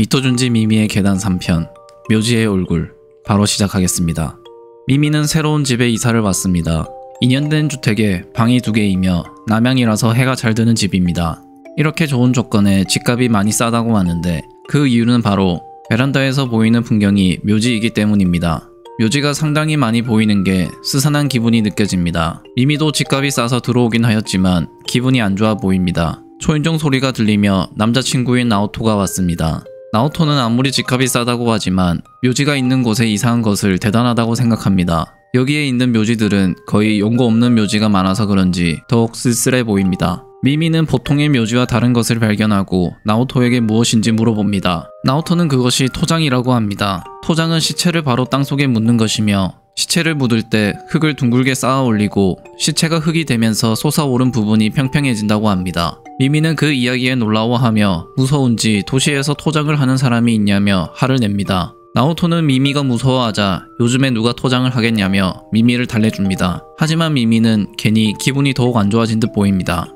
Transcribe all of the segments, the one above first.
이토준지 미미의 계단 3편 묘지의 얼굴 바로 시작하겠습니다. 미미는 새로운 집에 이사를 왔습니다. 2년 된 주택에 방이 2개이며 남향이라서 해가 잘 드는 집입니다. 이렇게 좋은 조건에 집값이 많이 싸다고 하는데 그 이유는 바로 베란다에서 보이는 풍경이 묘지이기 때문입니다. 묘지가 상당히 많이 보이는 게 스산한 기분이 느껴집니다. 미미도 집값이 싸서 들어오긴 하였지만 기분이 안 좋아 보입니다. 초인종 소리가 들리며 남자친구인 나오토가 왔습니다. 나오토는 아무리 집값이 싸다고 하지만 묘지가 있는 곳에 이사한 것을 대단하다고 생각합니다. 여기에 있는 묘지들은 거의 용거 없는 묘지가 많아서 그런지 더욱 쓸쓸해 보입니다. 미미는 보통의 묘지와 다른 것을 발견하고 나오토에게 무엇인지 물어봅니다. 나오토는 그것이 토장이라고 합니다. 토장은 시체를 바로 땅속에 묻는 것이며 시체를 묻을 때 흙을 둥글게 쌓아 올리고 시체가 흙이 되면서 솟아오른 부분이 평평해진다고 합니다. 미미는 그 이야기에 놀라워하며 무서운지 도시에서 토장을 하는 사람이 있냐며 화를 냅니다. 나오토는 미미가 무서워하자 요즘에 누가 토장을 하겠냐며 미미를 달래줍니다. 하지만 미미는 괜히 기분이 더욱 안 좋아진 듯 보입니다.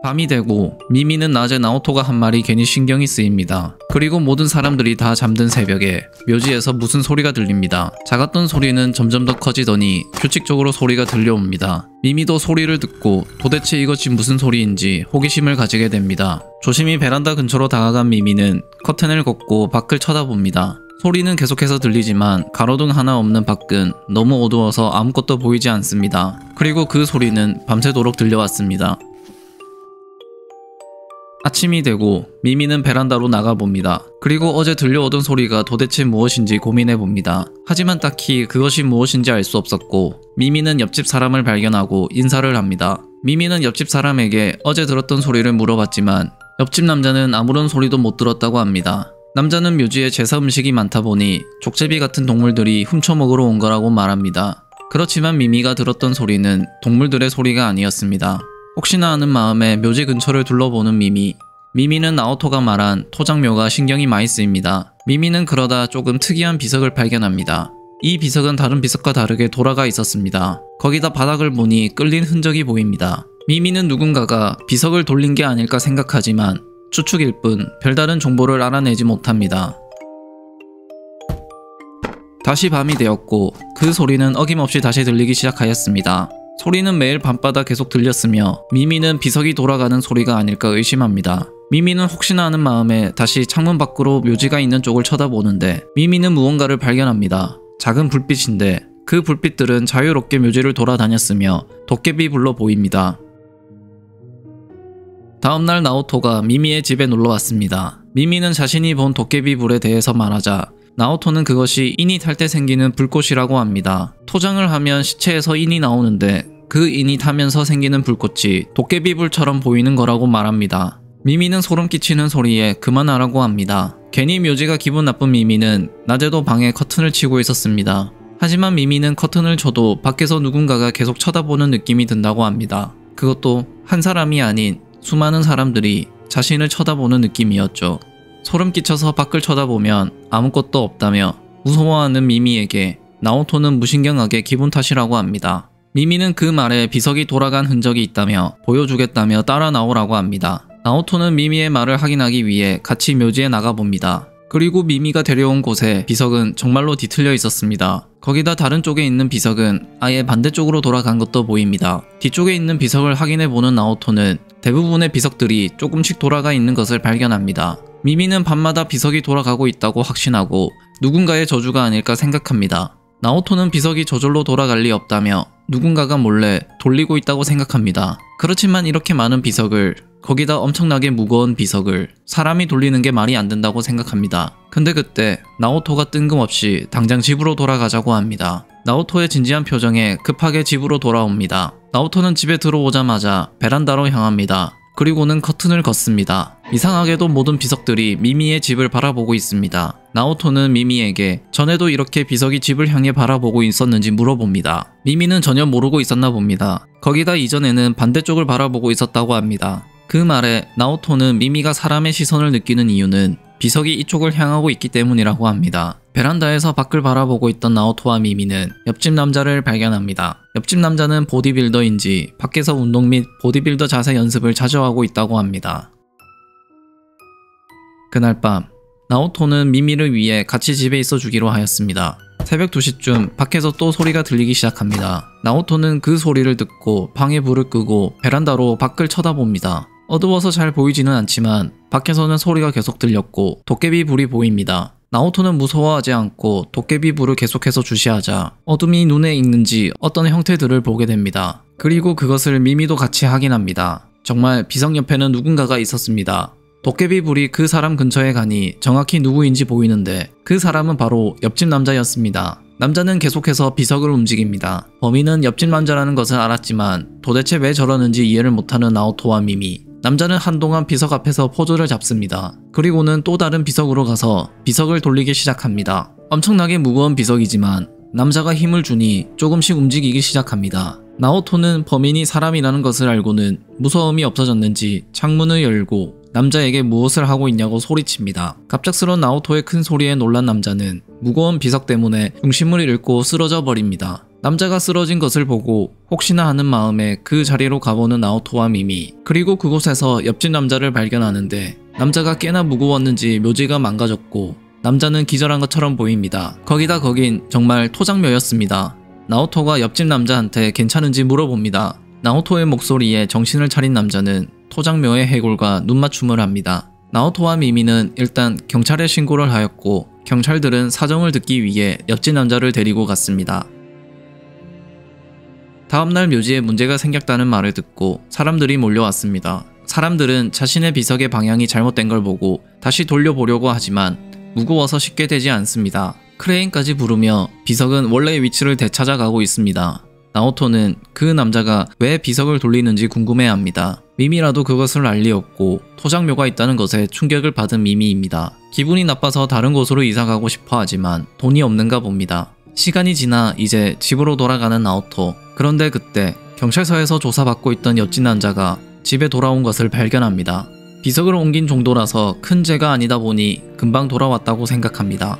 밤이 되고 미미는 낮에 나오토가 한 말이 괜히 신경이 쓰입니다. 그리고 모든 사람들이 다 잠든 새벽에 묘지에서 무슨 소리가 들립니다. 작았던 소리는 점점 더 커지더니 규칙적으로 소리가 들려옵니다. 미미도 소리를 듣고 도대체 이것이 무슨 소리인지 호기심을 가지게 됩니다. 조심히 베란다 근처로 다가간 미미는 커튼을 걷고 밖을 쳐다봅니다. 소리는 계속해서 들리지만 가로등 하나 없는 밖은 너무 어두워서 아무것도 보이지 않습니다. 그리고 그 소리는 밤새도록 들려왔습니다. 아침이 되고 미미는 베란다로 나가봅니다. 그리고 어제 들려오던 소리가 도대체 무엇인지 고민해봅니다. 하지만 딱히 그것이 무엇인지 알 수 없었고 미미는 옆집 사람을 발견하고 인사를 합니다. 미미는 옆집 사람에게 어제 들었던 소리를 물어봤지만 옆집 남자는 아무런 소리도 못 들었다고 합니다. 남자는 묘지에 제사 음식이 많다 보니 족제비 같은 동물들이 훔쳐먹으러 온 거라고 말합니다. 그렇지만 미미가 들었던 소리는 동물들의 소리가 아니었습니다. 혹시나 하는 마음에 묘지 근처를 둘러보는 미미는 나오토가 말한 토장묘가 신경이 많이 쓰입니다. 미미는 그러다 조금 특이한 비석을 발견합니다. 이 비석은 다른 비석과 다르게 돌아가 있었습니다. 거기다 바닥을 보니 끌린 흔적이 보입니다. 미미는 누군가가 비석을 돌린 게 아닐까 생각하지만 추측일 뿐 별다른 정보를 알아내지 못합니다. 다시 밤이 되었고 그 소리는 어김없이 다시 들리기 시작하였습니다. 소리는 매일 밤마다 계속 들렸으며 미미는 비석이 돌아가는 소리가 아닐까 의심합니다. 미미는 혹시나 하는 마음에 다시 창문 밖으로 묘지가 있는 쪽을 쳐다보는데 미미는 무언가를 발견합니다. 작은 불빛인데 그 불빛들은 자유롭게 묘지를 돌아다녔으며 도깨비 불로 보입니다. 다음날 나오토가 미미의 집에 놀러왔습니다. 미미는 자신이 본 도깨비 불에 대해서 말하자 나오토는 그것이 인이 탈 때 생기는 불꽃이라고 합니다. 토장을 하면 시체에서 인이 나오는데 그 인이 타면서 생기는 불꽃이 도깨비불처럼 보이는 거라고 말합니다. 미미는 소름 끼치는 소리에 그만하라고 합니다. 괜히 묘지가 기분 나쁜 미미는 낮에도 방에 커튼을 치고 있었습니다. 하지만 미미는 커튼을 쳐도 밖에서 누군가가 계속 쳐다보는 느낌이 든다고 합니다. 그것도 한 사람이 아닌 수많은 사람들이 자신을 쳐다보는 느낌이었죠. 소름 끼쳐서 밖을 쳐다보면 아무것도 없다며 무서워하는 미미에게 나오토는 무신경하게 기분 탓이라고 합니다. 미미는 그 말에 비석이 돌아간 흔적이 있다며 보여주겠다며 따라 나오라고 합니다. 나오토는 미미의 말을 확인하기 위해 같이 묘지에 나가봅니다. 그리고 미미가 데려온 곳에 비석은 정말로 뒤틀려 있었습니다. 거기다 다른 쪽에 있는 비석은 아예 반대쪽으로 돌아간 것도 보입니다. 뒤쪽에 있는 비석을 확인해보는 나오토는 대부분의 비석들이 조금씩 돌아가 있는 것을 발견합니다. 미미는 밤마다 비석이 돌아가고 있다고 확신하고 누군가의 저주가 아닐까 생각합니다. 나오토는 비석이 저절로 돌아갈 리 없다며 누군가가 몰래 돌리고 있다고 생각합니다. 그렇지만 이렇게 많은 비석을 거기다 엄청나게 무거운 비석을 사람이 돌리는 게 말이 안 된다고 생각합니다. 근데 그때 나오토가 뜬금없이 당장 집으로 돌아가자고 합니다. 나오토의 진지한 표정에 급하게 집으로 돌아옵니다. 나오토는 집에 들어오자마자 베란다로 향합니다. 그리고는 커튼을 걷습니다. 이상하게도 모든 비석들이 미미의 집을 바라보고 있습니다. 나오토는 미미에게 전에도 이렇게 비석이 집을 향해 바라보고 있었는지 물어봅니다. 미미는 전혀 모르고 있었나 봅니다. 거기다 이전에는 반대쪽을 바라보고 있었다고 합니다. 그 말에 나오토는 미미가 사람의 시선을 느끼는 이유는 비석이 이쪽을 향하고 있기 때문이라고 합니다. 베란다에서 밖을 바라보고 있던 나오토와 미미는 옆집 남자를 발견합니다. 옆집 남자는 보디빌더인지 밖에서 운동 및 보디빌더 자세 연습을 자주 하고 있다고 합니다. 그날 밤 나오토는 미미를 위해 같이 집에 있어 주기로 하였습니다. 새벽 2시쯤 밖에서 또 소리가 들리기 시작합니다. 나오토는 그 소리를 듣고 방에 불을 끄고 베란다로 밖을 쳐다봅니다. 어두워서 잘 보이지는 않지만 밖에서는 소리가 계속 들렸고 도깨비 불이 보입니다. 나오토는 무서워하지 않고 도깨비 불을 계속해서 주시하자 어둠이 눈에 익는지 어떤 형태들을 보게 됩니다. 그리고 그것을 미미도 같이 확인합니다. 정말 비석 옆에는 누군가가 있었습니다. 도깨비 불이 그 사람 근처에 가니 정확히 누구인지 보이는데 그 사람은 바로 옆집 남자였습니다. 남자는 계속해서 비석을 움직입니다. 범인은 옆집 남자라는 것을 알았지만 도대체 왜 저러는지 이해를 못하는 나오토와 미미. 남자는 한동안 비석 앞에서 포즈를 잡습니다. 그리고는 또 다른 비석으로 가서 비석을 돌리기 시작합니다. 엄청나게 무거운 비석이지만 남자가 힘을 주니 조금씩 움직이기 시작합니다. 나오토는 범인이 사람이라는 것을 알고는 무서움이 없어졌는지 창문을 열고 남자에게 무엇을 하고 있냐고 소리칩니다. 갑작스러운 나오토의 큰 소리에 놀란 남자는 무거운 비석 때문에 중심을 잃고 쓰러져 버립니다. 남자가 쓰러진 것을 보고 혹시나 하는 마음에 그 자리로 가보는 나오토와 미미. 그리고 그곳에서 옆집 남자를 발견하는데 남자가 꽤나 무거웠는지 묘지가 망가졌고 남자는 기절한 것처럼 보입니다. 거기다 거긴 정말 토장묘였습니다. 나오토가 옆집 남자한테 괜찮은지 물어봅니다. 나오토의 목소리에 정신을 차린 남자는 토장묘의 해골과 눈맞춤을 합니다. 나오토와 미미는 일단 경찰에 신고를 하였고 경찰들은 사정을 듣기 위해 옆집 남자를 데리고 갔습니다. 다음날 묘지에 문제가 생겼다는 말을 듣고 사람들이 몰려왔습니다. 사람들은 자신의 비석의 방향이 잘못된 걸 보고 다시 돌려보려고 하지만 무거워서 쉽게 되지 않습니다. 크레인까지 부르며 비석은 원래의 위치를 되찾아가고 있습니다. 나오토는 그 남자가 왜 비석을 돌리는지 궁금해합니다. 미미라도 그것을 알 리 없고 토장묘가 있다는 것에 충격을 받은 미미입니다. 기분이 나빠서 다른 곳으로 이사가고 싶어 하지만 돈이 없는가 봅니다. 시간이 지나 이제 집으로 돌아가는 나오토. 그런데 그때 경찰서에서 조사받고 있던 옆집 남자가 집에 돌아온 것을 발견합니다. 비석을 옮긴 정도라서 큰 죄가 아니다 보니 금방 돌아왔다고 생각합니다.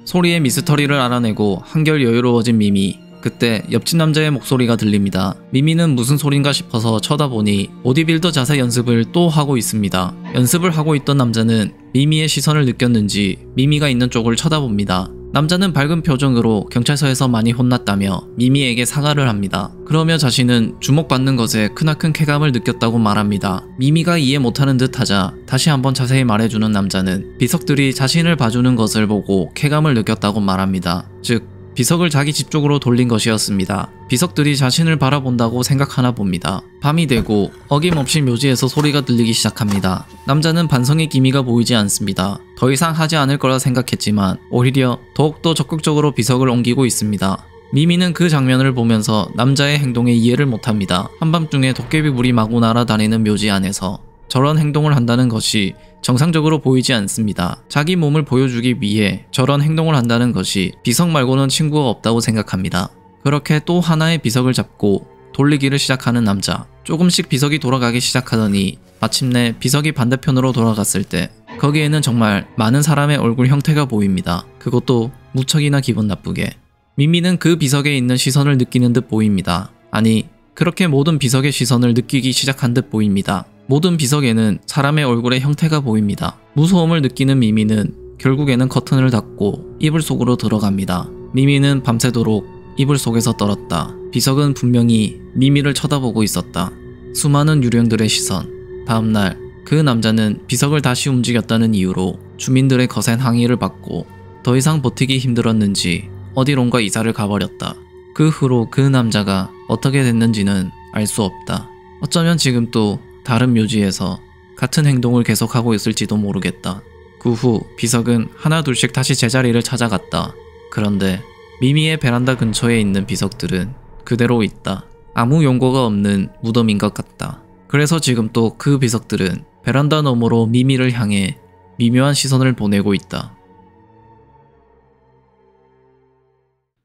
소리의 미스터리를 알아내고 한결 여유로워진 미미. 그때 옆집 남자의 목소리가 들립니다. 미미는 무슨 소린가 싶어서 쳐다보니 보디빌더 자세 연습을 또 하고 있습니다. 연습을 하고 있던 남자는 미미의 시선을 느꼈는지 미미가 있는 쪽을 쳐다봅니다. 남자는 밝은 표정으로 경찰서에서 많이 혼났다며 미미에게 사과를 합니다. 그러며 자신은 주목받는 것에 크나큰 쾌감을 느꼈다고 말합니다. 미미가 이해 못하는 듯 하자 다시 한번 자세히 말해주는 남자는 비석들이 자신을 봐주는 것을 보고 쾌감을 느꼈다고 말합니다. 즉 비석을 자기 집 쪽으로 돌린 것이었습니다. 비석들이 자신을 바라본다고 생각하나 봅니다. 밤이 되고 어김없이 묘지에서 소리가 들리기 시작합니다. 남자는 반성의 기미가 보이지 않습니다. 더 이상 하지 않을 거라 생각했지만 오히려 더욱더 적극적으로 비석을 옮기고 있습니다. 미미는 그 장면을 보면서 남자의 행동에 이해를 못합니다. 한밤중에 도깨비불이 마구 날아다니는 묘지 안에서 저런 행동을 한다는 것이 정상적으로 보이지 않습니다. 자기 몸을 보여주기 위해 저런 행동을 한다는 것이 비석 말고는 친구가 없다고 생각합니다. 그렇게 또 하나의 비석을 잡고 돌리기를 시작하는 남자. 조금씩 비석이 돌아가기 시작하더니 마침내 비석이 반대편으로 돌아갔을 때 거기에는 정말 많은 사람의 얼굴 형태가 보입니다. 그것도 무척이나 기분 나쁘게. 미미는 그 비석에 있는 시선을 느끼는 듯 보입니다. 아니, 그렇게 모든 비석의 시선을 느끼기 시작한 듯 보입니다. 모든 비석에는 사람의 얼굴의 형태가 보입니다. 무서움을 느끼는 미미는 결국에는 커튼을 닫고 이불 속으로 들어갑니다. 미미는 밤새도록 이불 속에서 떨었다. 비석은 분명히 미미를 쳐다보고 있었다. 수많은 유령들의 시선. 다음날 그 남자는 비석을 다시 움직였다는 이유로 주민들의 거센 항의를 받고 더 이상 버티기 힘들었는지 어디론가 이사를 가버렸다. 그 후로 그 남자가 어떻게 됐는지는 알 수 없다. 어쩌면 지금 또 다른 묘지에서 같은 행동을 계속하고 있을지도 모르겠다. 그 후 비석은 하나둘씩 다시 제자리를 찾아갔다. 그런데 미미의 베란다 근처에 있는 비석들은 그대로 있다. 아무 용거가 없는 무덤인 것 같다. 그래서 지금 또 그 비석들은 베란다 너머로 미미를 향해 미묘한 시선을 보내고 있다.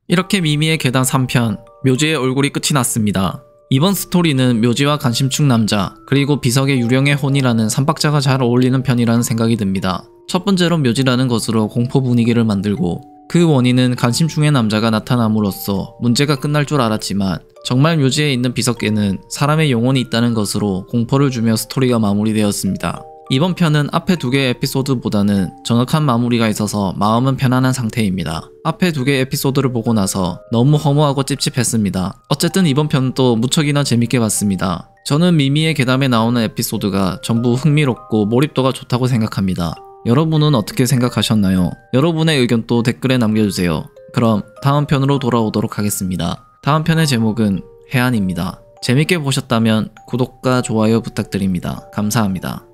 이렇게 미미의 계단 3편, 묘지의 얼굴이 끝이 났습니다. 이번 스토리는 묘지와 간심충 남자, 그리고 비석의 유령의 혼이라는 3박자가 잘 어울리는 편이라는 생각이 듭니다. 첫 번째로 묘지라는 것으로 공포 분위기를 만들고 그 원인은 간심충의 남자가 나타남으로써 문제가 끝날 줄 알았지만 정말 묘지에 있는 비석에는 사람의 영혼이 있다는 것으로 공포를 주며 스토리가 마무리되었습니다. 이번 편은 앞에 두 개의 에피소드보다는 정확한 마무리가 있어서 마음은 편안한 상태입니다. 앞에 두 개의 에피소드를 보고 나서 너무 허무하고 찝찝했습니다. 어쨌든 이번 편도 무척이나 재밌게 봤습니다. 저는 미미의 괴담에 나오는 에피소드가 전부 흥미롭고 몰입도가 좋다고 생각합니다. 여러분은 어떻게 생각하셨나요? 여러분의 의견도 댓글에 남겨주세요. 그럼 다음 편으로 돌아오도록 하겠습니다. 다음 편의 제목은 해안입니다. 재밌게 보셨다면 구독과 좋아요 부탁드립니다. 감사합니다.